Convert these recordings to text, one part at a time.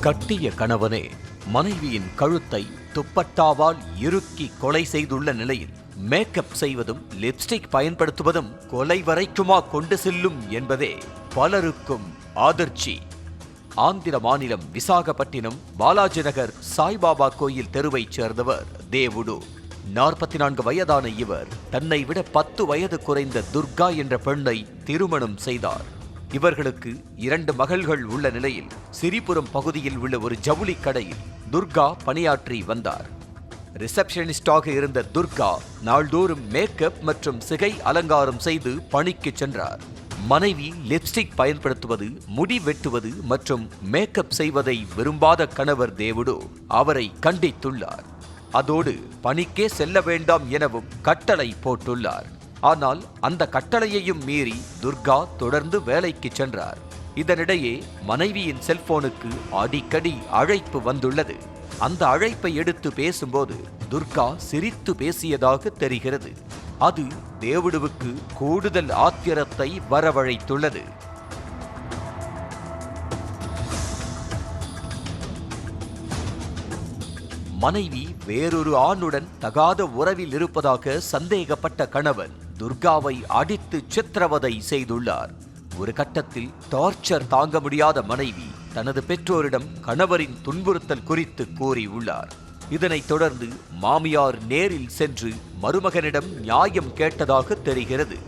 கட்டிய கணவனே மனைவியின் கழுத்தை துப்பட்டாவால் இறுக்கி கொலை செய்துள்ள நிலையில் மேக்கப் செய்வதும் லிப்ஸ்டிக் பயன்படுத்துவதும் கொலை வரைக்குமா கொண்டு செல்லும் என்பதே பலருக்கும் அதிர்ச்சி. ஆந்திர மாநிலம் விசாகப்பட்டினம் பாலாஜி நகர் சாய்பாபா கோயில் தெருவைச் சேர்ந்தவர் தேவுடு. 44 வயதான இவர் தன்னை விட 10 வயது குறைந்த துர்கா என்ற பெண்ணை திருமணம் செய்தார். இவர்களுக்கு 2 மகள்கள் உள்ள நிலையில் சிரிபுரம் பகுதியில் உள்ள ஒரு ஜவுளி கடையில் துர்கா பணியாற்றி வந்தார். ரிசப்ஷனிஸ்டாக இருந்த துர்கா நாள்தோறும் மேக்கப் மற்றும் சிகை அலங்காரம் செய்து பணிக்கு சென்றார். மனைவி லிப்ஸ்டிக் பயன்படுத்துவது, முடி வெட்டுவது மற்றும் மேக்கப் செய்வதை விரும்பாத கணவர் தேவுடு அவரை கண்டித்துள்ளார். அதோடு பணிக்கே செல்ல வேண்டாம் எனவும் கட்டளை போட்டுள்ளார். ஆனால் அந்த கட்டளையையும் மீறி துர்கா தொடர்ந்து வேலைக்கு சென்றார். இதனிடையே மனைவியின் செல்போனுக்கு அடிக்கடி அழைப்பு வந்துள்ளது. அந்த அழைப்பை எடுத்து பேசும்போது துர்கா சிரித்து பேசியதாக தெரிகிறது. அது தேவுடுவுக்கு கூடுதல் ஆத்திரத்தை வரவழைத்துள்ளது. மனைவி வேறொரு ஆணுடன் தகாத உறவில் இருப்பதாக சந்தேகப்பட்ட கணவன் துர்காவை அடித்து சித்திரவதை செய்துள்ளார். ஒரு கட்டத்தில் டார்ச்சர் தாங்க முடியாத மனைவி தனது பெற்றோரிடம் கணவரின் துன்புறுத்தல் குறித்து கூறியுள்ளார். இதனைத் தொடர்ந்து மாமியார் நேரில் சென்று மருமகனிடம் நியாயம் கேட்டதாக தெரிகிறது.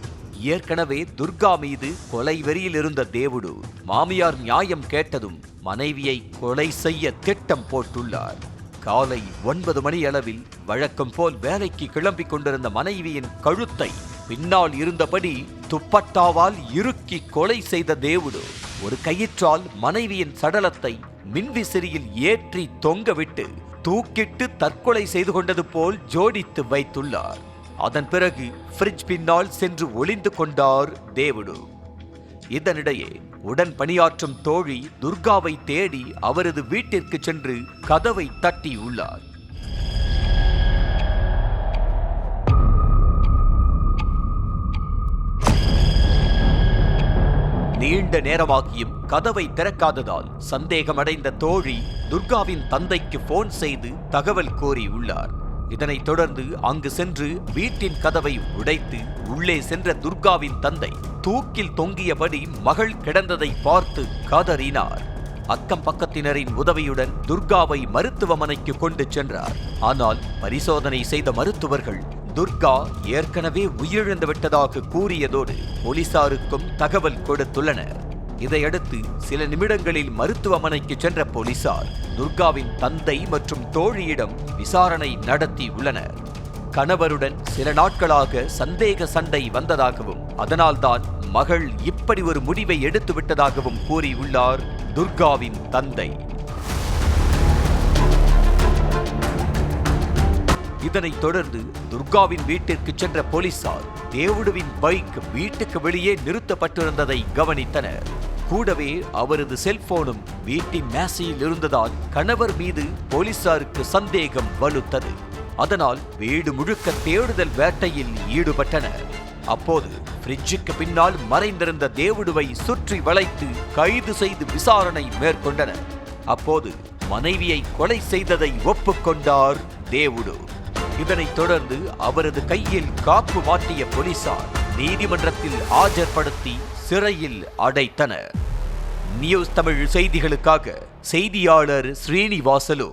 ஏற்கனவே துர்கா மீது கொலை வெறியில் இருந்த தேவுடு மாமியார் நியாயம் கேட்டதும் மனைவியை கொலை செய்ய திட்டம் போட்டுள்ளார். காலை 9 மணி அளவில் வழக்கம் போல் வேலைக்கு கிளம்பிக் கொண்டிருந்த மனைவியின் கழுத்தை பின்னால் இருந்தபடி துப்பட்டாவால் இறுக்கி கொலை செய்த தேவுடு ஒரு கயிற்றால் மனைவியின் சடலத்தை மின்விசிறியில் ஏற்றி தொங்கவிட்டு தூக்கிட்டு தற்கொலை செய்து கொண்டது போல் ஜோடித்து வைத்துள்ளார். அதன் பிறகு ஃப்ரிட்ஜ் பின்னால் சென்று ஒளிந்து கொண்டார் தேவுடு. இதனிடையே உடன் பணியாற்றும் தோழி துர்காவை தேடி அவரது வீட்டிற்கு சென்று கதவை தட்டியுள்ளார். நீண்ட நேரமாகியும் கதவை திறக்காததால் சந்தேகமடைந்த தோழி துர்காவின் தந்தைக்கு போன் செய்து தகவல் கோரியுள்ளார். இதனைத் தொடர்ந்து அங்கு சென்று வீட்டின் கதவை உடைத்து உள்ளே சென்ற துர்காவின் தந்தை தூக்கில் தொங்கியபடி மகள் கிடந்ததை பார்த்து கதறினார். அக்கம் பக்கத்தினரின் உதவியுடன் துர்காவை மருத்துவமனைக்கு கொண்டு சென்றார். ஆனால் பரிசோதனை செய்த மருத்துவர்கள் துர்கா ஏற்கனவே உயிரிழந்து விட்டதாக கூறியதோடு போலீசாருக்கும் தகவல் கொடுத்துள்ளனர். இதையடுத்து சில நிமிடங்களில் மருத்துவமனைக்கு சென்ற போலீசார் துர்காவின் தந்தை மற்றும் தோழியிடம் விசாரணை நடத்தி உள்ளனர். கணவருடன் சில நாட்களாக சந்தேக சண்டை வந்ததாகவும் அதனால்தான் மகள் இப்படி ஒரு முடிவை எடுத்து விட்டதாகவும் கூறியுள்ளார் துர்காவின் தந்தை. இதனைத் தொடர்ந்து துர்காவின் வீட்டிற்கு சென்ற போலீசார் தேவுடுவின் பைக் வீட்டுக்கு வெளியே நிறுத்தப்பட்டிருந்ததை கவனித்தனர். கூடவே அவரது செல்போனும் வீட்டின் மேசையில் இருந்ததால் கணவர் மீது போலீசாருக்கு சந்தேகம் வலுத்தது. அதனால் வீடு முழுக்க தேடுதல் வேட்டையில் ஈடுபட்டனர். அப்போது ஃப்ரிட்ஜுக்கு பின்னால் மறைந்திருந்த தேவுடுவை சுற்றி வளைத்து கைது செய்து விசாரணை மேற்கொண்டனர். அப்போது மனைவியை கொலை செய்ததை ஒப்புக்கொண்டார் தேவுடு. இதனைத் தொடர்ந்து அவரது கையில் காப்பு மாட்டிய போலீசார் நீதிமன்றத்தில் ஆஜர்படுத்தி சிறையில் அடைத்தனர். நியூஸ் தமிழ் செய்திகளுக்காக செய்தியாளர் ஸ்ரீனிவாசலு.